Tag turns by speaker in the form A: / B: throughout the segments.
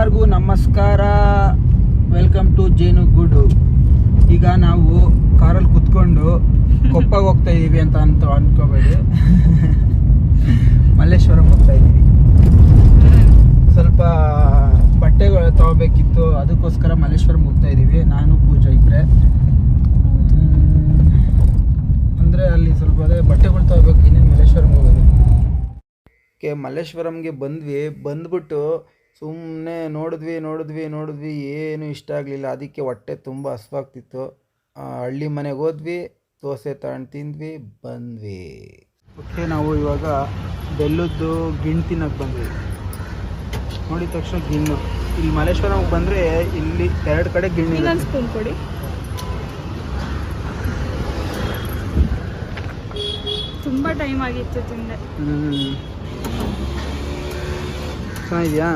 A: ಎಲ್ಲರಿಗೂ ನಮಸ್ಕಾರ. Welcome to ಜೇನು ಗೂಡು. ಈಗ ನಾವು ಕಾರಲ್ಲಿ ಕುತ್ಕೊಂಡು ಕೊಪ್ಪಗೆ ಹೋಗ್ತಾ ಇದ್ದೀವಿ ಅಂತ ಅನ್ಕೋಬೇಡಿ. ಮಲ್ಲೇಶ್ವರಂ ಹೋಗ್ತಾ ಇದ್ದೀವಿ. ಸ್ವಲ್ಪ ಬಟ್ಟೆಗಳು ತಗೋಬೇಕಿತ್ತು, ಅದಕ್ಕೋಸ್ಕರ ಮಲ್ಲೇಶ್ವರಂ ಹೋಗ್ತಾ ಇದ್ದೀವಿ. ನಾನು ಪೂಜಾ ಇಬ್ಬರೇ. ಅಂದರೆ ಅಲ್ಲಿ ಸ್ವಲ್ಪ ಅದೇ ಬಟ್ಟೆಗಳು ತಗೋಬೇಕು, ಇನ್ನೇನು ಮಲ್ಲೇಶ್ವರಂ ಹೋಗೋದು. ಮಲ್ಲೇಶ್ವರಂಗೆ ಬಂದ್ಬಿಟ್ಟು ಸುಮ್ಮನೆ ನೋಡಿದ್ವಿ, ಏನು ಇಷ್ಟ ಆಗಲಿಲ್ಲ. ಅದಕ್ಕೆ ಹೊಟ್ಟೆ ತುಂಬ ಹಸ್ವಾಗ್ತಿತ್ತು. ಹಳ್ಳಿ ಮನೆಗೆ ಹೋದ್ವಿ, ದೋಸೆ ತಗೊಂಡು ತಿಂದ್ವಿ, ಬಂದ್ವಿ. ಓಕೆ, ನಾವು ಇವಾಗ ಬೆಲ್ಲದ್ದು ಗಿಣ್ಣು ತಿನ್ನಕ್ಕೆ ಬಂದ್ವಿ. ನೋಡಿದ ತಕ್ಷಣ ಗಿಣ್ಣು. ಇಲ್ಲಿ ಮಲ್ಲೇಶ್ವರಂಗೆ ಬಂದರೆ ಇಲ್ಲಿ 2 ಕಡೆ ಗಿಣ್ಣು ಇದೆ.
B: ಸ್ಪೂನ್ ಕೊಡಿ. ತುಂಬ ಟೈಮ್ ಆಗಿತ್ತು ತಿಂದೆ.
A: ಚೆನ್ನಾಗಿದೆಯಾ?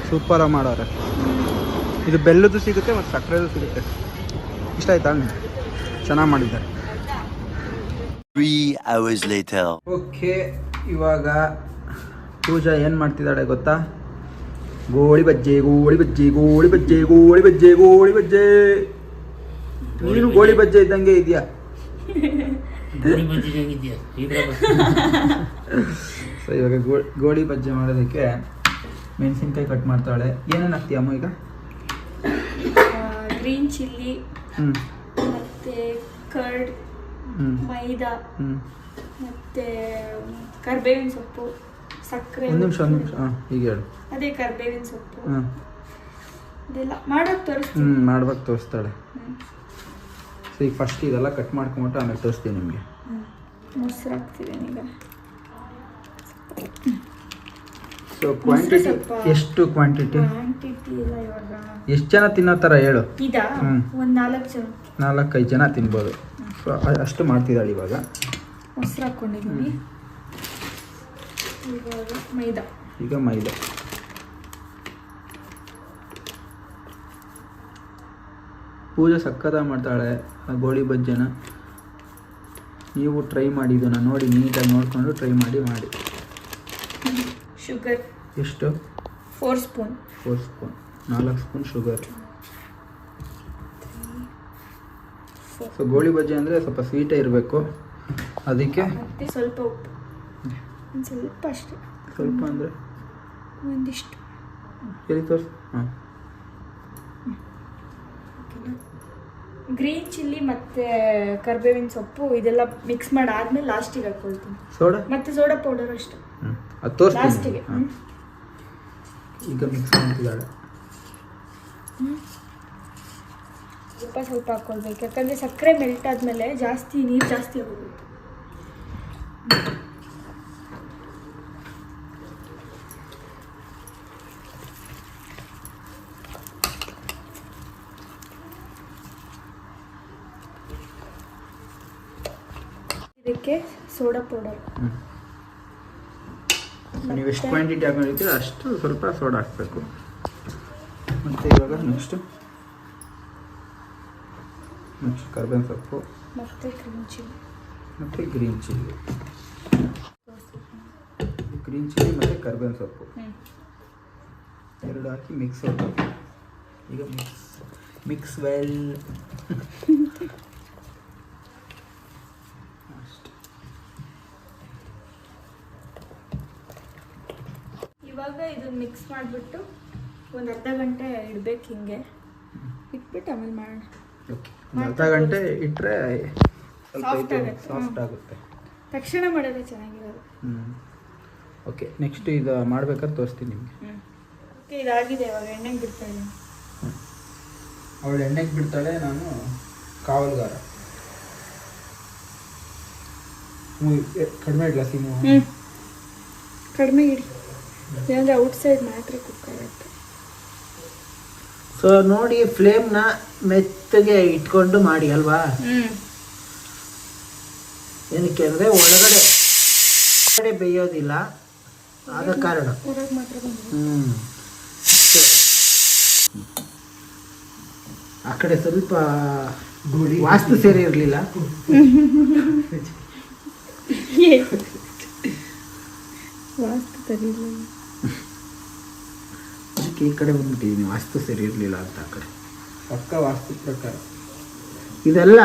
A: ಸೂಪರಾಗಿ ಮಾಡೋರೆ. ಇದು ಬೆಲ್ಲದ್ದು ಸಿಗುತ್ತೆ ಮತ್ತು ಸಕ್ಕರೆದು ಸಿಗುತ್ತೆ. ಇಷ್ಟ ಆಯ್ತಾ? ಚೆನ್ನಾಗಿ ಮಾಡಿದ್ದಾರೆ.
C: 3 hours later.
A: ಓಕೆ, ಇವಾಗ ಪೂಜಾ ಏನು ಮಾಡ್ತಿದ್ದಾಳೆ ಗೊತ್ತಾ? ಗೋಳಿ ಬಜ್ಜೆ. ನೀನು ಗೋಳಿ ಬಜ್ಜೆ ಇದ್ದಂಗೆ ಇದೆಯಾ? ಸೊ ಇವಾಗ ಗೋಳಿ ಬಜ್ಜೆ ಮಾಡೋದಕ್ಕೆ ಮೆಣಸಿನ್ಕಾಯಿ ಕಟ್ ಮಾಡ್ತಾಳೆ. ಏನೇನು ಹಾಕ್ತೀಯ ಅಮ್ಮ ಈಗ?
B: ಗ್ರೀನ್ ಚಿಲ್ಲಿ, ಮತ್ತೆ ಕರ್ಡ್, ಮೈದಾ, ಮತ್ತೆ ಕರ್ಬೇವಿನ ಸೊಪ್ಪು, ಸಕ್ಕರೆ.
A: ಒಂದು ನಿಮಿಷ ಈಗ ಹೇಳು.
B: ಅದೇ ಕರ್ಬೇವಿನ ಸೊಪ್ಪು ಅದೆಲ್ಲ ಮಾಡೋಕೆ ತೋರಿಸ್ತೀನಿ.
A: ಮಾಡ್ಬೇಕು ತೋರಿಸ್ತಾಳೆ. ಸೊ ಈಗ ಫಸ್ಟ್ ಇದೆಲ್ಲ ಕಟ್ ಮಾಡ್ಕೊಂಬಿಟ್ಟು ಆಮೇಲೆ ತೋರಿಸ್ತೀನಿ ನಿಮಗೆ.
B: ಮೊಸರು ಹಾಕ್ತಿದ್ದೀನಿ ಈಗ.
A: ಸೊ ಕ್ವಾಂಟಿಟಿ ಎಷ್ಟು? ಕ್ವಾಂಟಿಟಿ
B: ಇಲ್ಲ ಇವಾಗ.
A: ಎಷ್ಟು ಜನ ತಿನ್ನೋ ಥರ ಹೇಳು.
B: ಇದಾ ಒಂದು 4 ಜನ,
A: 4-5 ಜನ ತಿನ್ಬೋದು. ಸೊ ಅಷ್ಟು ಮಾಡ್ತಿದ್ದಾಳೆ ಇವಾಗ.
B: ಮೊಸರು ಹಾಕ್ಕೊಂಡಿದ್ದೀನಿ. ಈಗ
A: ಮೈದಾ. ಪೂಜೆ ಸಕ್ಕತ್ತಾಗಿ ಮಾಡ್ತಾಳೆ ಆ ಗೋಳಿ ಬಜ್ಜೆನ. ನೀವು ಟ್ರೈ ಮಾಡಿ, ಇದನ್ನು ನೋಡಿ ನೀಟಾಗಿ ನೋಡಿಕೊಂಡು ಟ್ರೈ ಮಾಡಿ.
B: ಶುಗರ್
A: ಎಷ್ಟು?
B: 4 ಸ್ಪೂನ್.
A: 4 spoon sugar. ಸೊ ಗೋಳಿ ಬಜ್ಜೆ ಅಂದರೆ ಸ್ವಲ್ಪ ಸ್ವೀಟೇ ಇರಬೇಕು, ಅದಕ್ಕೆ
B: ಸ್ವಲ್ಪ ಉಪ್ಪು, ಒಂದು ಸ್ವಲ್ಪ ಅಷ್ಟೇ.
A: ಸ್ವಲ್ಪ ಅಂದರೆ
B: ಒಂದಿಷ್ಟು.
A: ಸರಿ ತೋರಿಸು.
B: ಗ್ರೀನ್ ಚಿಲ್ಲಿ ಮತ್ತು ಕರ್ಬೇವಿನ ಸೊಪ್ಪು ಇದೆಲ್ಲ ಮಿಕ್ಸ್ ಮಾಡಿ ಆದ್ಮೇಲೆ ಲಾಸ್ಟಿಗೆ ಹಾಕ್ಕೊಳ್ತೀನಿ. ಸೋಡಾ ಪೌಡರ್ ಅಷ್ಟೇ.
A: ಅದು ತೋರಿಸ್ತೀನಿ
B: ಲಾಸ್ಟಿಗೆ.
A: ಈಗ ಮಿಕ್ಸ್ ಮಾಡ್ತಿದ್ದಾಳೆ.
B: ಸ್ವಲ್ಪ ಹಾಕ್ಕೊಳ್ಬೇಕು, ಯಾಕಂದರೆ ಸಕ್ಕರೆ ಮೆಲ್ಟ್ ಆದಮೇಲೆ ನೀರು ಜಾಸ್ತಿ ಆಗೋಗುತ್ತೆ. ಇದಕ್ಕೆ ಸೋಡಾ ಪೌಡರ್.
A: ನೀವು ಎಷ್ಟು ಕ್ವಾಂಟಿಟಿ ಹಾಕೊಂಡಿರ್ತೀರ ಅಷ್ಟು ಸ್ವಲ್ಪ ಸೋಡಾ ಹಾಕಬೇಕು. ಮತ್ತು ಇವಾಗ ನೆಕ್ಸ್ಟ್ ಕರ್ಬೇವಿನ ಸೊಪ್ಪು
B: ಮತ್ತು
A: ಗ್ರೀನ್ ಚಿಲ್ಲಿ ಮತ್ತು ಕರ್ಬೇವಿನ ಸೊಪ್ಪು 2 ಹಾಕಿ ಮಿಕ್ಸ್ ಆಗಬೇಕು. ಈಗ ಮಿಕ್ಸ್ ವೆಲ್.
B: ಇವಾಗ ಇದನ್ನ ಮಿಕ್ಸ್ ಮಾಡಿಬಿಟ್ಟು ಒಂದು ಅರ್ಧ ಗಂಟೆ ಇಡಬೇಕು. ಹಿಂಗೆ ಇಟ್ಬಿಟ್ಟು ಆಮೇಲೆ ಮಾಡೋಣ.
A: ಓಕೆ, ಅರ್ಧ ಗಂಟೆ ಇಟ್ಟರೆ ಸ್ವಲ್ಪ ಸಾಫ್ಟ್ ಆಗುತ್ತೆ.
B: ತಕ್ಷಣ ಮಾಡಿದ್ರೆ ಚೆನ್ನಾಗಿರೋದು.
A: ಓಕೆ, ನೆಕ್ಸ್ಟ್ ಇದು ಮಾಡ್ಬೇಕಾದ್ರೆ ತೋರಿಸ್ತೀನಿ ನಿಮಗೆ.
B: ಓಕೆ, ಇದಾಗಿದೆ. ಇವಾಗ ಎಣ್ಣೆಗೆ ಬಿಡ್ತಾ ಇದ್ದೀನಿ.
A: ಅವಳು ಎಣ್ಣೆಗೆ ಬಿಡ್ತಾಳೆ, ನಾನು ಕಾವಲ್ಗಾರ. ಕಡಿಮೆ ಇಡಲ ಸೀಮು?
B: ಕಡಿಮೆ ಇಡಿ, ಇಲ್ಲಾಂದರೆ ಔಟ್ಸೈಡ್ ಮಾತ್ರ ಕುಕ್ ಆಗುತ್ತೆ.
D: ಸೊ ನೋಡಿ, ಫ್ಲೇಮ್ನ ಮೆತ್ತಗೆ ಇಟ್ಕೊಂಡು ಮಾಡಿ ಅಲ್ವಾ? ಏನಕ್ಕೆ ಅಂದರೆ ಒಳಗಡೆ ಬೇಯೋದಿಲ್ಲ, ಆದ ಕಾರಣ. ಆ ಕಡೆ ಸ್ವಲ್ಪ ವಾಸ್ತು ಸೇರಿ ಇರಲಿಲ್ಲ.
B: ವಾಸ್ತು ಸರಿಯಿಲ್ಲ.
D: ಅದಕ್ಕೆ ಈ ಕಡೆ ಬಂದ್ಬಿಟ್ಟಿದ್ದೀನಿ, ವಾಸ್ತು ಸರಿ ಇರಲಿಲ್ಲ ಅಂತ ಆ ಕಡೆ.
A: ಪಕ್ಕ ವಾಸ್ತು ಪ್ರಕಾರ.
D: ಇದೆಲ್ಲ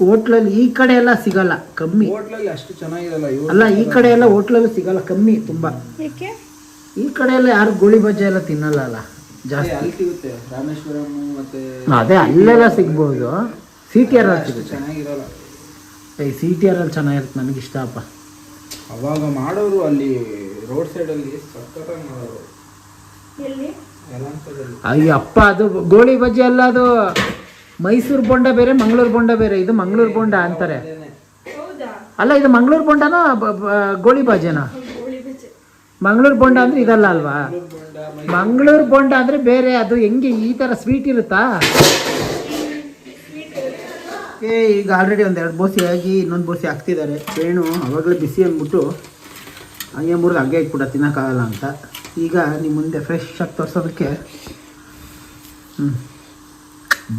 D: ಹೋಟ್ಲಲ್ಲಿ ಈ ಕಡೆ ಎಲ್ಲ ಸಿಗಲ್ಲ, ಕಮ್ಮಿ.
A: ಹೋಟ್ಲಲ್ಲಿ ಅಷ್ಟು ಚೆನ್ನಾಗಿರಲ್ಲ
D: ಅಲ್ಲ, ಈ ಕಡೆ ಎಲ್ಲ ಹೋಟ್ಲಲ್ಲೂ ಸಿಗಲ್ಲ, ಕಮ್ಮಿ ತುಂಬ.
B: ಏಕೆ?
D: ಈ ಕಡೆ ಎಲ್ಲ ಯಾರು ಗೋಳಿ ಬಜ್ಜಿ ಎಲ್ಲ ತಿನ್ನಲ್ಲ ಅಲ್ಲ ಜಾಸ್ತಿ.
A: ಅಲ್ಲಿ ಸಿಗುತ್ತೆ ರಾಮೇಶ್ವರಂ ಮತ್ತೆ
D: ಅದೇ ಅಲ್ಲೆಲ್ಲ ಸಿಗ್ಬೋದು. CTR
A: ಅಷ್ಟು ಚೆನ್ನಾಗಿರಲ್ಲ.
D: CTR ಅಲ್ಲಿ ಚೆನ್ನಾಗಿರುತ್ತೆ, ನನಗೆ ಇಷ್ಟಪ್ಪ.
A: ಅವಾಗ ಮಾಡೋರು ಅಲ್ಲಿ ರೋಡ್ ಸೈಡಲ್ಲಿ ಸಖತ್ತಾಗಿ ಮಾಡೋರು.
B: ಎಲ್ಲಿ?
A: ಯಲಹಂಕದಲ್ಲಿ.
D: ಅಯ್ಯಪ್ಪ, ಅದು ಗೋಳಿ ಬಜ್ಜಿ ಅಲ್ಲ, ಅದು ಮೈಸೂರು ಬೊಂಡ ಬೇರೆ, ಮಂಗಳೂರು ಬೊಂಡ ಬೇರೆ. ಇದು ಮಂಗಳೂರು ಬೊಂಡ ಅಂತಾರೆ.
B: ಹೌದಾ?
D: ಅಲ್ಲ, ಇದು ಮಂಗಳೂರು ಬೊಂಡನ ಗೋಳಿ ಬಜ್ಜಿನಾ?
B: ಗೋಳಿ ಬಜ್ಜಿ.
D: ಮಂಗಳೂರು ಬೊಂಡ ಅಂದ್ರೆ ಇದಲ್ಲ ಅಲ್ವಾ? ಮಂಗಳೂರು ಬೊಂಡ ಅಂದ್ರೆ ಬೇರೆ. ಅದು ಹೆಂಗೆ ಈ ತರ ಸ್ವೀಟ್ ಇರುತ್ತಾ? ಈಗ ಆಲ್ರೆಡಿ ಒಂದೆರಡು ಬೋಸಿ ಆಗಿ ಇನ್ನೊಂದು ಬೋಸಿ ಹಾಕ್ತಿದ್ದಾರೆ. ವೇಣು ಅವಾಗಲೇ ಬಿಸಿ ಅಂದ್ಬಿಟ್ಟು ಹಂಗೆ ಮುರಿದು ಹಂಗೆ ಇಟ್ಬಿಟ್ಟ, ತಿನ್ನೋಕ್ಕಾಗಲ್ಲ ಅಂತ. ಈಗ ನಿಮ್ಮ ಮುಂದೆ ಫ್ರೆಶ್ ಆಗಿ ತೋರಿಸೋದಕ್ಕೆ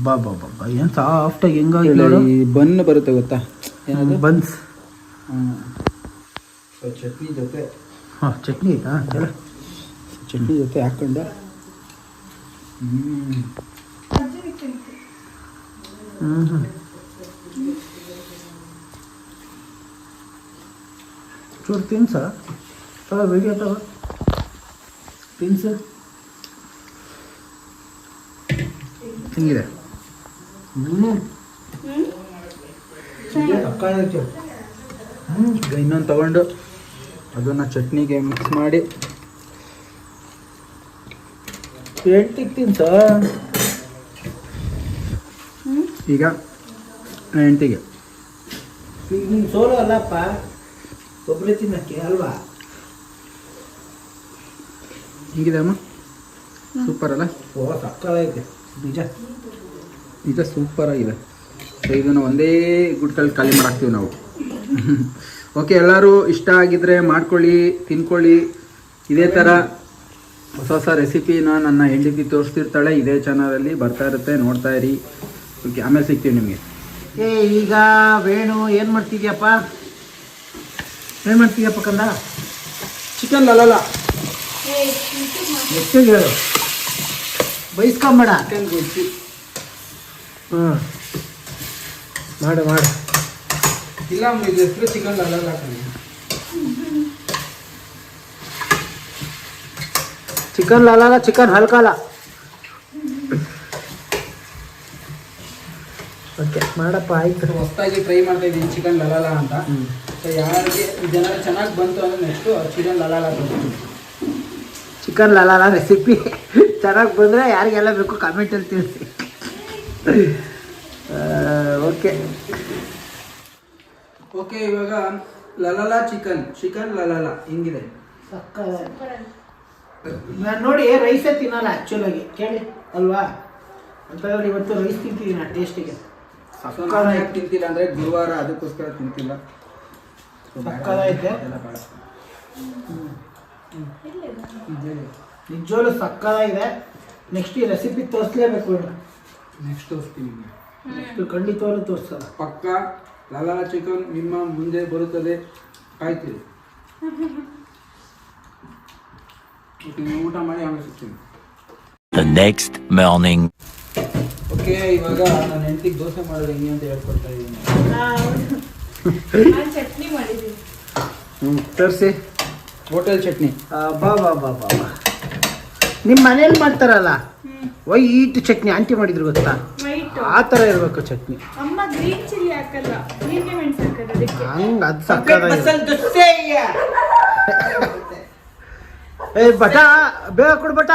D: ಬಾ ಬಾ ಬಾ ಬಾ, ಏನು ಸಾಫ್ಟಾಗಿ ಹೆಂಗಾಗಿ
A: ಈ ಬನ್ ಬರುತ್ತೆ ಗೊತ್ತಾ? ಏನದು?
D: ಬನ್ಸ್.
A: ಚಟ್ನಿ ಜೊತೆ.
D: ಹಾಂ, ಚಟ್ನಿ ಆಯ್ತಾ?
A: ಚಟ್ನಿ ಜೊತೆ ಹಾಕೊಂಡು
D: ಚೂರು ತಿನ್ಸ ತಗೋ, ವಿಡಿಯೋ ತಗೋ, ತಿನ್ಸ. ಹಿಂಗಿದೆ.
A: ಈಗ ಇನ್ನೊಂದು ತಗೊಂಡು ಅದನ್ನು ಚಟ್ನಿಗೆ ಮಿಕ್ಸ್ ಮಾಡಿ
D: ಎಂಟಿಗೆ ತಿನ್ಸ.
A: ಈಗ ಹೆಂಡತಿಗೆ
D: ಈಗ ನೀನು ಸೋಲು ಅಲ್ಲಪ್ಪ, ಒಬ್ಬರೇ ತಿನ್ನಕ್ಕೆ ಅಲ್ವಾ?
A: ಹೀಗಿದೆ ಅಮ್ಮ, ಸೂಪರ್ ಅಲ್ಲ?
D: ಓ, ಸಕ್ಕತ್ತಾಗೈತೆ ನಿಜ.
A: ನಿಜ ಸೂಪರ್ ಆಗಿದೆ. ಸೊ ಇದನ್ನು ಒಂದೇ ಗುಡ್ಕಲ್ಲಿ ಖಾಲಿ ಮಾಡಾಕ್ತೀವಿ ನಾವು. ಓಕೆ, ಎಲ್ಲರೂ ಇಷ್ಟ ಆಗಿದ್ರೆ ಮಾಡ್ಕೊಳ್ಳಿ, ತಿನ್ಕೊಳ್ಳಿ. ಇದೇ ಥರ ಹೊಸ ಹೊಸ ರೆಸಿಪಿನ ನನ್ನ ಹೆಂಡತಿ ತೋರಿಸ್ತಿರ್ತಾಳೆ, ಇದೇ ಚಾನಲಲ್ಲಿ ಬರ್ತಾ ಇರುತ್ತೆ, ನೋಡ್ತಾ ಇರಿ. ಓಕೆ, ಆಮೇಲೆ ಸಿಗ್ತೀವಿ ನಿಮಗೆ.
D: ಈಗ ವೇಣು ಏನು ಮಾಡ್ತಿದ್ಯಪ್ಪ? ಏನು ಮಾಡ್ತಿದ್ಯಪ್ಪ ಕಂದ?
A: ಚಿಕನ್ ಲಲಲ
D: ಎಷ್ಟು ಹೇಳು, ಬೈಸ್ಕೊಂಬೇಡ.
A: ಚಿಕನ್ ಗೊಜ್ಜು.
D: ಹ್ಞೂ, ಮಾಡು ಮಾಡು.
A: ಇಲ್ಲ ಇದು ಹೆಸರು ಚಿಕನ್ ಲಲಲ.
D: ಚಿಕನ್ ಲಾಲ, ಚಿಕನ್ ಹಲ್ಕಾಲ. ಓಕೆ ಮಾಡಪ್ಪ, ಆಯ್ತು.
A: ಹೊಸದಾಗಿ ಟ್ರೈ ಮಾಡ್ತಾ ಇದ್ದೀನಿ ಚಿಕನ್ ಲಲಾಲ ಅಂತ. ಸೊ ಯಾರಿಗೆ ಇದೆಲ್ಲ ಚೆನ್ನಾಗಿ ಬಂತು ಅಂದರೆ ನೆಕ್ಸ್ಟು ಚಿಕನ್ ಲಲಾಲ ಬರ್ತೀನಿ.
D: ಚಿಕನ್ ಲಾಲ ರೆಸಿಪಿ ಚೆನ್ನಾಗಿ ಬಂದರೆ ಯಾರಿಗೆಲ್ಲ ಬೇಕು ಕಾಮೆಂಟಲ್ಲಿ ತಿಳಿಸಿ. ಓಕೆ
A: ಓಕೆ, ಇವಾಗ ಲಲಾಲ ಚಿಕನ್ ಲಲಾಲ ಹಿಂಗಿದೆ.
D: ನಾನು ನೋಡಿ ರೈಸೇ ತಿನ್ನಲ್ಲ ಆ್ಯಕ್ಚುಲಾಗಿ, ಕೇಳಿ ಅಲ್ವಾ? ಅಂತಂದ್ರೆ ಇವತ್ತು ರೈಸ್ ತಿಂತಿದ್ದೀನಿ ಟೇಸ್ಟಿಗೆ.
A: ಯಾಕೆ ತಿಂತಿಲ್ಲ ಅಂದರೆ ಗುರುವಾರ, ಅದಕ್ಕೋಸ್ಕರ ತಿಂತಿಲ್ಲ.
D: ಸಕ್ಕದಾಯ್ತೆ, ನಿಜವಾಗ್ಲೂ ಸಕ್ಕದಾಗಿದೆ. ನೆಕ್ಸ್ಟ್ ಈ ರೆಸಿಪಿ ತೋರಿಸ್ಲೇಬೇಕು.
A: ನೆಕ್ಸ್ಟ್ ತೋರಿಸ್ತೀನಿ.
D: ನೆಕ್ಸ್ಟ್ ಖಂಡಿತವಾಗ್ಲೂ ತೋರಿಸಲ್ಲ.
A: ಪಕ್ಕ ಲಲಾಲ ಚಿಕನ್ ನಿಮ್ಮ ಮುಂದೆ ಬರುತ್ತದೆ, ಕಾಯ್ತೀರಿ. ಊಟ ಮಾಡಿ ಆಮೇಲೆ ಸಿಗ್ತೀನಿ.
C: The next morning.
A: ಓಕೆ, ಇವಾಗ ನನ್ನ ಹೆಂಡತಿಗೆ ದೋಸೆ ಮಾಡೋದು ಹೆಂಗೆ ಅಂತ ಹೇಳ್ಕೊಡ್ತಾ ಇದ್ದೀನಿ.
B: ನಾನು ಚಟ್ನಿ ಮಾಡಿದ್ದೀನಿ.
D: ತೋರಿಸಿ.
A: ಹೋಟೆಲ್ ಚಟ್ನಿ.
D: ಬಾ ಬಾ ಬಾ ಬಾ ಬಾ. ನಿಮ್ಮ ಮನೇಲಿ ಮಾಡ್ತಾರಲ್ಲ ವೈಟ್ ಚಟ್ನಿ, ಆಂಟಿ ಮಾಡಿದ್ರು ಗೊತ್ತಾ?
B: ವೈಟ್
D: ಆ ಥರ ಇರಬೇಕು ಚಟ್ನಿ.
B: ಅಮ್ಮ ಗ್ರೀನ್ ಚಿಲ್ಲಿ ಹಾಕಲ್ಲ, ಜೀರಿಗೆ ಮೆಣಸು ಹಾಕಲ್ಲ ಅದಕ್ಕೆ.
D: ಹಂಗೆ ಅದು ಸಕ್ಕದಾಗಿದೆ. ಏ ಬಟ, ಬೇಗ ಕೊಡು ಬಟ.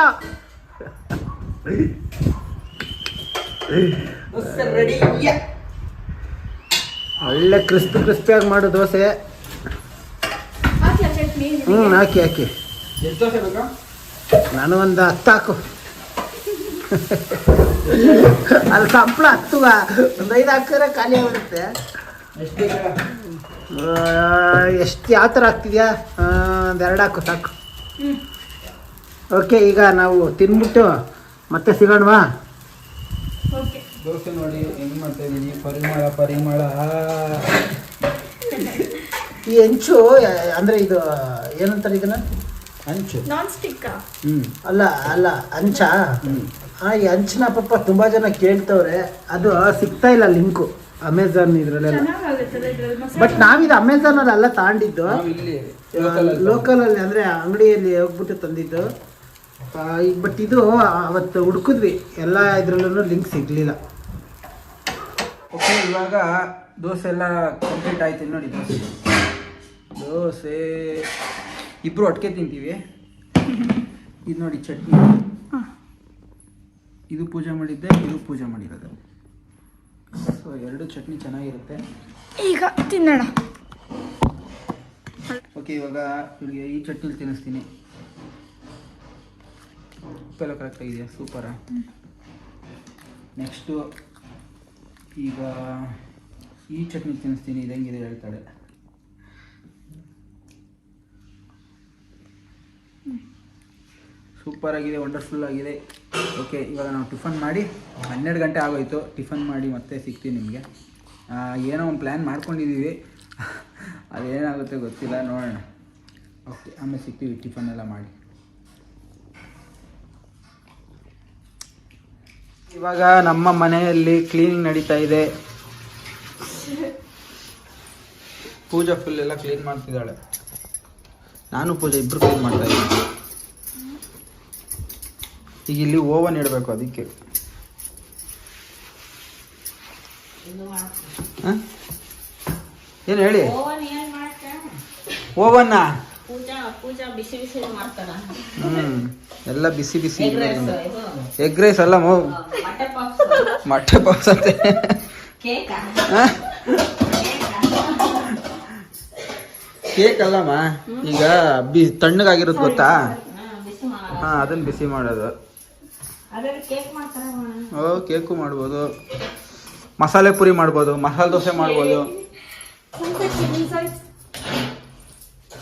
A: ರೆಡಿ.
D: ಒಳ್ಳೆ ಕ್ರಿಸ್ಪಿಯಾಗಿ ಮಾಡು ದೋಸೆ.
B: ಹಾಕ್ಲಾ ಚಟ್ನಿ?
D: ಹಾಕಿ ಹಾಕಿ.
A: ಎಷ್ಟು ದೋಸೆ ಬೇಕಾ?
D: ನಾನು ಒಂದು 10 ಹಾಕು. ಅಲ್ಲಿ ಸಂಪ್ಳ 10, ಒಂದು 5 ಹಾಕಿದ್ರೆ ಖಾಲಿ ಆಗುತ್ತೆ.
A: ಎಷ್ಟು ಬೇಕಾ?
D: ಎಷ್ಟು ಯಾವ ಥರ ಹಾಕ್ತಿದ್ಯಾ? ಒಂದು 2 ಹಾಕು ಸಾಕು. ಓಕೆ, ಈಗ ನಾವು ತಿನ್ಬಿಟ್ಟು ಮತ್ತೆ ಸಿಗೋಣವಾ?
B: ಓಕೆ.
A: ದೋಸೆ ನೋಡಿ ಹೆಂಗೆ ಮಾಡ್ತಾ ಇದ್ದೀನಿ. ಪರಿಮಳ.
D: ಈ ಹೆಂಚು ಅಂದರೆ ಇದು ಏನಂತಾರೆ ಇದನ್ನ, ಹಂಚು.
B: ನಾನ್ ಸ್ಟಿಕ್ಕಾ?
D: ಅಲ್ಲ ಅಲ್ಲ, ಹಂಚ. ಈ ಹಂಚಿನ ಪಾಪ ತುಂಬ ಜನ ಕೇಳ್ತವ್ರೆ, ಅದು ಸಿಗ್ತಾ ಇಲ್ಲ ಲಿಂಕು ಅಮೆಝಾನ್ ಇದ್ರಲ್ಲೆಲ್ಲ.
B: ಚೆನ್ನಾಗಾಗುತ್ತದೆ ಇದ್ರಲ್ಲಿ ಮಸಾಲೆ.
D: ಬಟ್ ನಾವಿದು ಅಮೆಝಾನಲ್ಲಿ ಎಲ್ಲ ತಗೊಂಡಿದ್ದು,
A: ಇಲ್ಲಿ
D: ಲೋಕಲಲ್ಲಿ ಅಂದರೆ ಅಂಗಡಿಯಲ್ಲಿ ಹೋಗ್ಬಿಟ್ಟು ತಂದಿದ್ದು. ಬಟ್ ಇದು ಅವತ್ತು ಹುಡುಕಿದ್ವಿ ಎಲ್ಲ ಇದ್ರಲ್ಲೂ ಲಿಂಕ್ ಸಿಗಲಿಲ್ಲ.
A: ಓಕೆ, ಇವಾಗ ದೋಸೆ ಎಲ್ಲ ಕಂಪ್ಲೀಟ್ ಆಯ್ತು ನೋಡಿ. ದೋಸೆ ಇಬ್ಬರು ಒಟ್ಟಿಗೆ ತಿಂತೀವಿ. ಇದು ನೋಡಿ ಚಟ್ನಿ, ಇದು ಪೂಜೆ ಮಾಡಿದ್ದೆ, ಇದು ಪೂಜೆ ಮಾಡಿರೋದು. ಸೊ ಎರಡು ಚಟ್ನಿ ಚೆನ್ನಾಗಿರುತ್ತೆ.
B: ಈಗ ತಿನ್ನೋಣ.
A: ಓಕೆ, ಇವಾಗ ಇವ್ರಿಗೆ ಈ ಚಟ್ನಿ ತಿನ್ನಿಸ್ತೀನಿ. ಉಪ್ಪೆಲ್ಲ ಕರೆಕ್ಟಾಗಿದೆಯಾ? ಸೂಪರಾ. ನೆಕ್ಸ್ಟು ಈಗ ಈ ಚಟ್ನಿ ತಿನ್ನಿಸ್ತೀನಿ. ಇದು ಹೆಂಗಿದೆ ಹೇಳ್ತಾಳೆ. ಸೂಪರ್ ಆಗಿದೆ, ವಂಡರ್ಫುಲ್ ಆಗಿದೆ. ಓಕೆ, ಇವಾಗ ನಾವು ಟಿಫನ್ ಮಾಡಿ 12 ಗಂಟೆ ಆಗೋಯ್ತು. ಟಿಫನ್ ಮಾಡಿ ಮತ್ತೆ ಸಿಗ್ತೀವಿ ನಿಮಗೆ. ಏನೋ ಒಂದು ಪ್ಲ್ಯಾನ್ ಮಾಡ್ಕೊಂಡಿದ್ದೀವಿ, ಅದೇನಾಗುತ್ತೆ ಗೊತ್ತಿಲ್ಲ, ನೋಡೋಣ. ಓಕೆ, ಆಮೇಲೆ ಸಿಗ್ತೀವಿ ಟಿಫನ್ ಎಲ್ಲ ಮಾಡಿ. ಇವಾಗ ನಮ್ಮ ಮನೆಯಲ್ಲಿ ಕ್ಲೀನಿಂಗ್ ನಡೀತಾ ಇದೆ. ಪೂಜಾ ಫುಲ್ ಎಲ್ಲ ಕ್ಲೀನ್ ಮಾಡ್ತಿದ್ದಾಳೆ, ನಾನು ಪೂಜಾ ಇಬ್ಬರು ಕ್ಲೀನ್ ಮಾಡ್ತಾ ಇದ್ದೀನಿ. ಈಗ ಇಲ್ಲಿ ಓವನ್ ಇಡಬೇಕು, ಅದಕ್ಕೆ. ಏನು ಹೇಳಿ? ಓವನ್ನ ಎಲ್ಲ ಬಿಸಿ ಬಿಸಿ. ಎಗ್ ರೈಸ್ ಅಲ್ಲ, ಮೊಟ್ಟೆ ಪಾಪ್ಸ್ ಅಂತೆ. ಕೇಕ್ ಅಲ್ಲಮ್ಮ, ಈಗ ತಣ್ಣಗಾಗಿರೋದು ಗೊತ್ತಾ? ಹಾ, ಅದನ್ನ ಬಿಸಿ ಮಾಡೋದು. ಓ, ಕೇಕು ಮಾಡ್ಬೋದು, ಮಸಾಲೆ ಪುರಿ ಮಾಡ್ಬೋದು, ಮಸಾಲೆ ದೋಸೆ ಮಾಡ್ಬೋದು.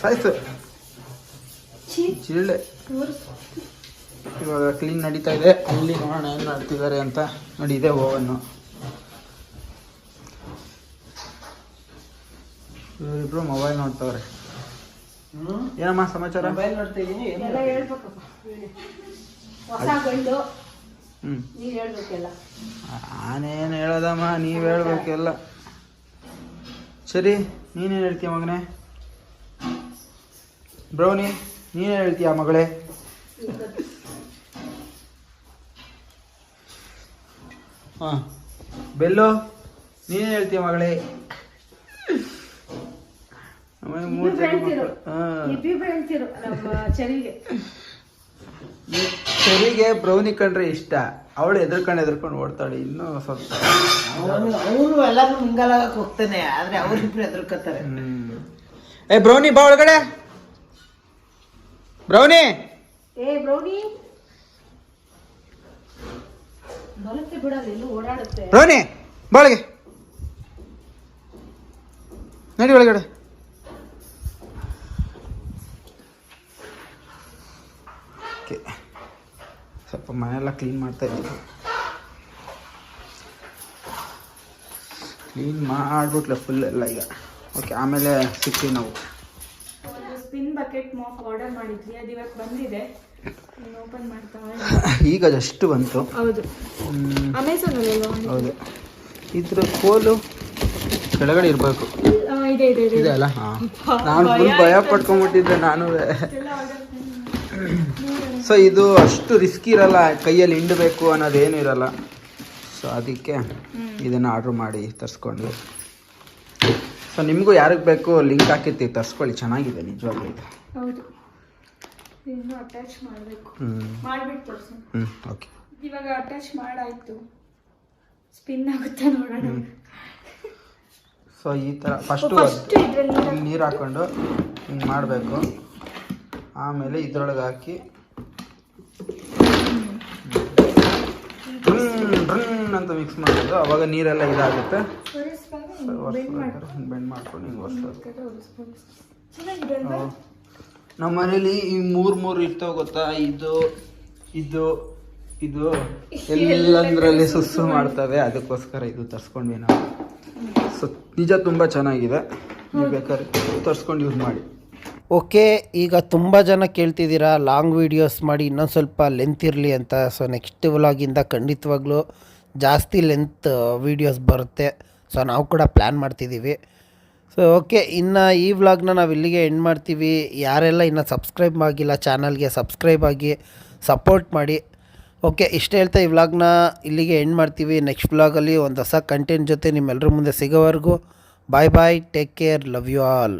A: ಸಾಯ್ತು ಚಿಳ್ಳೆ. ಇವಾಗ ಕ್ಲೀನ್ ನಡೀತಾ ಇದೆ. ಅಲ್ಲಿ ನೋಡೋಣ ಏನು ಮಾಡ್ತಿದ್ದಾರೆ ಅಂತ. ನೋಡಿ, ಇದೆ ಓವನ್ನು. ಇವರಿಬ್ರು ಮೊಬೈಲ್ ನೋಡ್ತವ್ರೆ. ಏನಮ್ಮ ಸಮಾಚಾರ?
D: ಮೊಬೈಲ್ ನೋಡ್ತಾ ಇದ್ದೀನಿ.
B: ಎಲ್ಲ ಹೇಳ್ಬೇಕಪ್ಪ. ಹೊಸ ಗಂಡು ನೀವ್ ಹೇಳ್ಬೇಕೆಲ್ಲ.
A: ನಾನೇನು ಹೇಳೋದಮ್ಮ, ನೀವು ಹೇಳ್ಬೇಕೆಲ್ಲ. ಸರಿ, ನೀನೇನು ಹೇಳ್ತೀಯ ಮಗನೇ? ಬ್ರೌನಿ, ನೀನೇನು ಹೇಳ್ತೀಯ ಮಗಳೇ? ಹಾಂ, ಬೆಲ್ಲು, ನೀನೇನು ಹೇಳ್ತೀಯ ಮಗಳೇ? ಚೆರಿಗೆ ಬ್ರೌನಿ ಕಂಡ್ರೆ ಇಷ್ಟ. ಅವಳು ಎದ್ರಕೊಂಡು ಓಡ್ತಾಳೆ. ಇನ್ನೂ ಸ್ವಲ್ಪ
D: ಅವನು ಎಲ್ಲಾರು ಮಿಂಗಲ್ ಆಗಕ್ಕೆ ಹೋಗ್ತಾನೆ, ಆದ್ರೆ ಅವ್ರಿಬ್ರು ಎದ್ರಕತ್ತಾರೆ.
A: ಏ ಬ್ರೌನಿ, ಬಾ ಒಳಗಡೆ. ಬ್ರೌನಿ,
B: ಬ್ರೌನಿ ಬರುತ್ತೆ ಬಿಡಲ್ಲ, ಎಲ್ಲೂ ಓಡಾಡುತ್ತೆ.
A: ಬ್ರೌನಿ, ಬಾ ಒಳಗೆ. ನಡಿ ಒಳಗಡೆ. ಓಕೆ, ಸ್ವಲ್ಪ ಮನೆಯೆಲ್ಲ ಕ್ಲೀನ್ ಮಾಡ್ತಾ ಇದ್ದೀವಿ. ಕ್ಲೀನ್ ಮಾಡಿಬಿಟ್ಲೆ ಫುಲ್ ಎಲ್ಲ ಈಗ. ಓಕೆ, ಆಮೇಲೆ ಸಿಗ್ತೀವಿ ನಾವು.
B: ಸ್ಪಿನ್ ಬಕೆಟ್ ಮಾಪ್ ಆರ್ಡರ್ ಮಾಡಿದ್ವಿ, ಅದು ಇವಾಗ ಬಂದಿದೆ. ಓಪನ್ ಮಾಡ್ತಾ
A: ಈಗ ಜಸ್ಟ್ ಬಂತು.
B: ಹೌದು, ಅಮೆಝಾನ್ ಅಲ್ಲಿ.
A: ಹೌದು, ಇದ್ರ ಕೋಲು ಕೆಳಗಡೆ ಇರಬೇಕು.
B: ಇದೆ ಇದೆ
A: ಇದೆ ಅಲ್ಲ? ಹಾಂ, ನಾನು ಫುಲ್ ಭಯ ಪಡ್ಕೊಂಡ್ಬಿಟ್ಟಿದ್ದೆ ನಾನು. ಸೊ ಇದು ಅಷ್ಟು ರಿಸ್ಕ್ ಇರಲ್ಲ, ಕೈಯಲ್ಲಿ ಹಿಂಡಬೇಕು ಅನ್ನೋದೇನು ಇರಲ್ಲ. ಸೊ ಅದಕ್ಕೆ ಇದನ್ನು ಆರ್ಡ್ರ್ ಮಾಡಿ ತರಿಸ್ಕೊಂಡ್ವಿ. ಸೊ ನಿಮಗೂ ಯಾರಿಗೆ ಬೇಕು ಲಿಂಕ್ ಹಾಕಿರ್ತೀವಿ, ತರಿಸ್ಕೊಳ್ಳಿ, ಚೆನ್ನಾಗಿದೆ ನಿಜವಾಗ್ಲೂ ಇದು.
B: ಹೌದು, ಇನ್ನು ಅಟ್ಯಾಚ್ ಮಾಡಬೇಕು. ಮಾಡಿಬಿಟ್ಟು ತೋರಿಸು.
A: ಓಕೆ,
B: ಇವಾಗ ಅಟ್ಯಾಚ್ ಮಾಡಾಯ್ತು. ಸ್ಪಿನ್ ಆಗುತ್ತೆ ನೋಡೋಣ.
A: ಸೊ ಈ ಥರ ಫಸ್ಟು ನೀರು ಹಾಕ್ಕೊಂಡು ಹಿಂಗೆ ಮಾಡಬೇಕು. ಆಮೇಲೆ ಇದರೊಳಗೆ ಹಾಕಿ ಡ್ರನ್ ಅಂತ ಮಿಕ್ಸ್ ಮಾಡೋದು. ಅವಾಗ ನೀರೆಲ್ಲ ಇದಾಗುತ್ತೆ. ಬೆಂಡ್ ಮಾಡ್ಕೊಂಡು ಹಿಂಗೆ ಒರೆಸೋದು. ನಮ್ಮ ಮನೇಲಿ ಈ ಮೂರು ಇರ್ತಾವೆ ಗೊತ್ತಾ? ಇದು ಇದು ಇದು ಎಲ್ಲಂದ್ರಲ್ಲಿ ಸುಸ್ಸು ಮಾಡ್ತವೆ. ಅದಕ್ಕೋಸ್ಕರ ಇದು ತರಿಸ್ಕೊಂಡ್ವಿ ನಾವು. ಸೊ ನಿಜ ತುಂಬ ಚೆನ್ನಾಗಿದೆ. ನೀವು ಬೇಕಾದ್ರೆ ತರಿಸ್ಕೊಂಡು ಯೂಸ್ ಮಾಡಿ.
D: ಓಕೆ, ಈಗ ತುಂಬ ಜನ ಕೇಳ್ತಿದ್ದೀರಾ ಲಾಂಗ್ ವೀಡಿಯೋಸ್ ಮಾಡಿ ಇನ್ನೊಂದು ಸ್ವಲ್ಪ ಲೆಂತ್ ಇರಲಿ ಅಂತ. ಸೊ ನೆಕ್ಸ್ಟ್ ವ್ಲಾಗಿಂದ ಖಂಡಿತವಾಗ್ಲೂ ಜಾಸ್ತಿ ಲೆಂತ್ ವೀಡಿಯೋಸ್ ಬರುತ್ತೆ. ಸೊ ನಾವು ಕೂಡ ಪ್ಲ್ಯಾನ್ ಮಾಡ್ತಿದ್ದೀವಿ. ಸೊ ಓಕೆ, ಇನ್ನು ಈ ವ್ಲಾಗ್ನ ನಾವು ಇಲ್ಲಿಗೆ ಎಂಡ್ ಮಾಡ್ತೀವಿ. ಯಾರೆಲ್ಲ ಇನ್ನೂ ಸಬ್ಸ್ಕ್ರೈಬ್ ಆಗಿಲ್ಲ ಚಾನಲ್ಗೆ ಸಬ್ಸ್ಕ್ರೈಬ್ ಆಗಿ ಸಪೋರ್ಟ್ ಮಾಡಿ. ಓಕೆ, ಇಷ್ಟು ಹೇಳ್ತಾ ಈ ವ್ಲಾಗ್ನ ಇಲ್ಲಿಗೆ ಎಂಡ್ ಮಾಡ್ತೀವಿ. ನೆಕ್ಸ್ಟ್ ವ್ಲಾಗಲ್ಲಿ ಒಂದು ಹೊಸ ಕಂಟೆಂಟ್ ಜೊತೆ ನಿಮ್ಮೆಲ್ಲರ ಮುಂದೆ ಸಿಗೋವರೆಗೂ bye bye, take care, love you all.